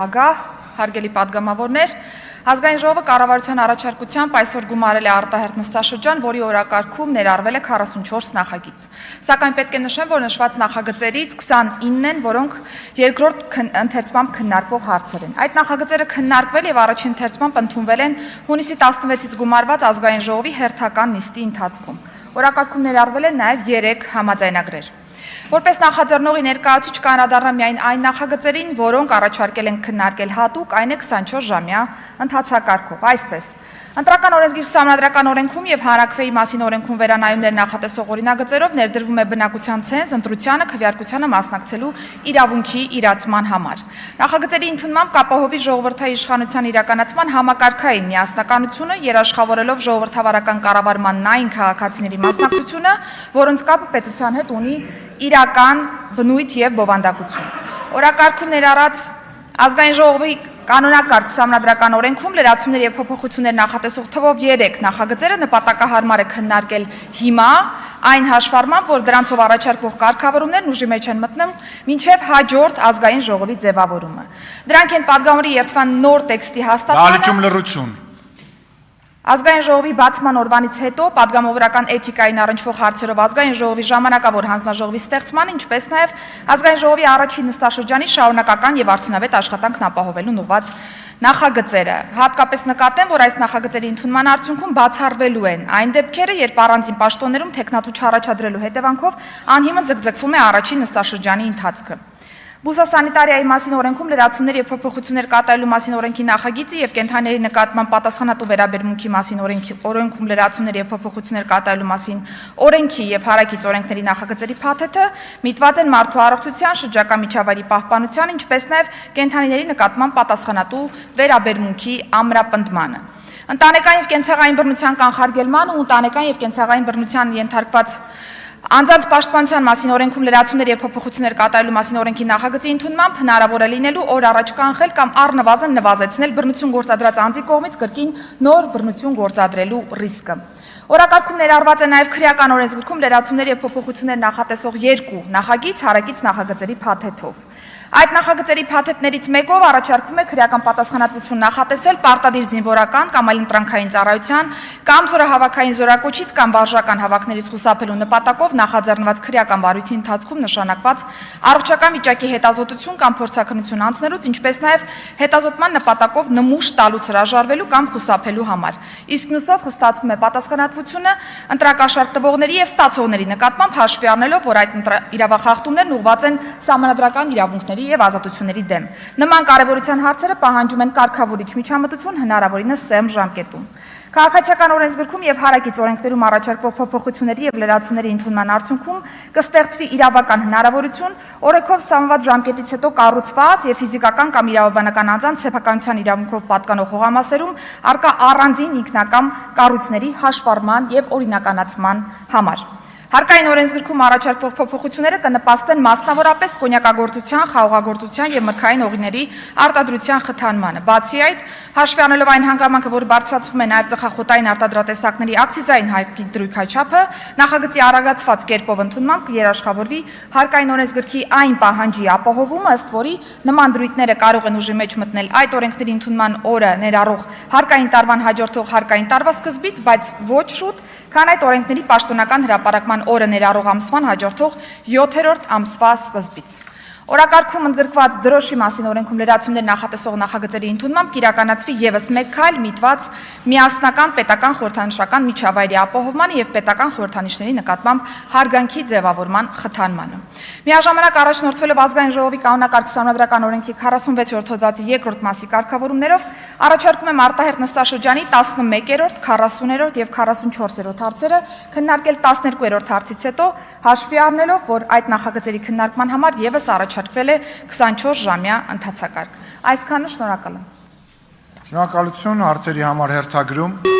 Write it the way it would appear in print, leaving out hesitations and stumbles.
Ագահ, հարգելի պատգամավորներ, Ազգային ժողովը կառավարության առաջարկությամբ այսօր գումարել է արտահերթ նստաշրջան, որի օրակարգում ներառվել է 44 նախագիծ։ Սակայն պետք է նշեմ, որ նշված նախագծերից 29-ն են, որոնք երկրորդ ընթերցմամբ քննարկվող հարցեր են։ Այդ նախագծերը քննարկվել եւ առաջին ընթերցմամբ ընդունվել են հունիսի 16-ից գումարված Ազգային ժողովի հերթական նիստի ընթացքում։ Օրակարգում ներառվել են նաեւ 3 համաձայնագրեր։ Որպես նախաձեռնողի ներկայացուցիչ կանդրադառնամ միայն այն նախագծերին, որոնք առաջարկել են քննարկել հատուկ, այն է 24 ժամյա ընթացակարգով, այսպես. Ընտրական օրենսգիր սահմանադրական օրենքում եւ հանրաքվեի մասին օրենքում վերանայումներ նախատեսող օրինագծերով ներդրվում է բնակության ցենզ ընտրությանը քվեարկությանը մասնակցելու իրավունքի իրացման համար։ Նախագծերի ընդունմամբ կապահովի ժողովրդային իշխանության իրականացման համակարգային միասնականությունը, երաշխավորելով ժողովրդավարական կառավարմանն այն քաղաքացիների մասնակցությունը, որոնց կապը պետության հետ ունի իրական բնույթ եւ բովանդակություն։ Օրակարգում ներառած Ազգային ժողովի կանոնակարգ սահմանադրական օրենքում լրացումներ եւ փոփոխություններ նախատեսող թվով 3 նախագծերը նպատակահարմար է քննարկել հիմա այն հաշվառմամբ, որ դրանցով առաջարկվող կարգավորումներն ուժի մեջ են մտնում մինչև հաջորդ Ազգային ժողովի ձևավորումը։ Դրանք են падգամավորի երթվան նոր տեքստի հաստատումը։ Ազգային ժողովի բացման օրվանից հետո падգամավորական էթիկային առնչվող հարցերով Ազգային ժողովի ժամանակավոր հանձնաժողովի ստեղծման, ինչպես նաև Ազգային ժողովի առաջին նստաշրջանի շարունակական եւ արդյունավետ աշխատանքն ապահովելուն ուղղված նախագծերը։ Հատկապես նկատեմ, որ այս նախագծերի ընդունման արդյունքում բացառվելու են այն դեպքերը, երբ առանձին պաշտոններում տեխնատու չառաջադրելու հետևանքով անհիմն ձգձգվում է առաջին նստաշրջանի ընթացքը։ Բուսասանիտարիայի մասին օրենքում լրացումներ եւ փոփոխություններ կատարելու մասին օրենքի նախագիծը եւ կենդանիների նկատմամբ պատասխանատու վերաբերմունքի մասին օրենքում լրացումներ եւ փոփոխություններ կատարելու մասին օրենքի եւ հարակից օրենքների նախագծերի փաթեթը միտված են մարդու առողջության, շրջակա միջավայրի պահպանության, ինչպես նաեւ կենդանիների նկատմամբ պատասխանատու վերաբերմունքի ամրապնդմանը։ Ընտանեկան եւ կենցաղային բռնության կանխարգելման ու ընտանեկան եւ կենցաղային բռնության ենթարկված Անձանց պաշտպանության մասին օրենքում լրացումներ եւ փոփոխություններ կատարելու մասին օրենքի նախագծի ընդունմամբ հնարավոր է լինելու օր առաջ կանխել կամ առնվազն նվազեցնել բռնություն գործադրած անձի կողմից կրկին նոր բռնություն գործադրելու ռիսկը։ Օրակարգում ներառված է նաև քրեական օրենսգրքում լրացումներ եւ փոփոխություններ նախատեսող 2 նախագիծ հարակից նախագծերի փաթեթով։ Այդ նախագծերի փաթեթներից մեկով առաջարկվում է քրեական պատասխանատվություն նախատեսել պարտադիր զինվորական կամ այլ ընտրանքային ծառայության կամ զորահավաքային զորակոչից կամ վարժական հավաքներից խուսափելու նպատակով նախաձեռնված քրեական վարույթի ընթացքում նշանակված առողջական վիճակի հետազոտություն կամ փորձաքննություն անցնելուց, ինչպես նաև հետազոտման նպատակով նմուշ տալուց հրաժարվելու կամ խուսափելու համար։ Իսկ մյուսով խստացվում է պատասխանատվությունը ընտրակաշառք տվողների եւ ստացողների նկատմամբ հաշվի առնելով, որ այդ իրավախախտումներն ուղղված են սահմանադրական իրավունքների եւ ազատությունների դեմ։ Նման կարևորության հարցերը պահանջում են կարգավորիչ միջամտություն հնարավորինս սեմ ժամկետում։ Քաղաքացիական օրենսգրքում եւ հարակից օրենքներում առաջարկվող փոփոխությունների եւ լրացումների ընդունման արդյունքում կստեղծվի իրավական հնարավորություն օրենքով սահմանված ժամկետից հետո կառուցված եւ ֆիզիկական կամ իրավաբանական անձանց սեփականության իրավունքով պատկանող հողամասերում արկա առանձին ինքնակամ կառույցների հաշվառման եւ օրինականացման համար։ Հարկային օրենսգրքում առաջարկվող փոփոխությունները կնպաստեն մասնավորապես կոնյակագործության, խաղողագործության եւ մրգային օղիների արտադրության խթանմանը։ Բացի այդ, հաշվի առնելով այն հանգամանքը, որ բարձրացվում է նաեւ ծխախոտային արտադրատեսակների ակցիզային հայկի դրույքաչափը, նախագծի արագացված կերպով ընդունմամբ կերաշխավորվի հարկային օրենսգրքի այն պահանջի ապահովումը, ըստ որի նման դրույթները կարող են ուժի մեջ մտնել այդ օրենքների ընդունման օրը ներառող հարկային տարվան հաջորդող հարկային տարվա սկզբից, բայց ոչ շուտ, քան այդ օրենքների պաշտոնական հրապարակման օրը ներառող ամսվան հաջորդող 7-րդ ամսվա սկզբից։ Օրակարգում ընդգրկված դրոշի մասին օրենքում լրացումներ նախատեսող նախագծերի ընդունմամբ կիրականացվի եւս մեկ քայլ միտված միասնական պետական խորհրդանշական միջավայրի ապահովմանը եւ պետական խորհրդանիշների նկատմամբ հարգանքի ձևավորման խթանմանը։ Միաժամանակ առաջնորդվելով Ազգային ժողովի կանոնակարգ սահմանադրական օրենքի 46-րդ հոդվածի 2-րդ մասի կարգավորումներով առաջարկում եմ արտահերթ նստաշրջանի 11-րդ, 40-րդ եւ 44-րդ հարցերը քննարկել 12-րդ հարցից հետո հաշվի առնելով, որ այդ նախագծերի քննարկման համար եւս առաջարկվել է 24 ժամյա ընթացակարգ։ Այսքանը, շնորհակալ եմ։ Շնորհակալություն հարցերի համար հերթագրում։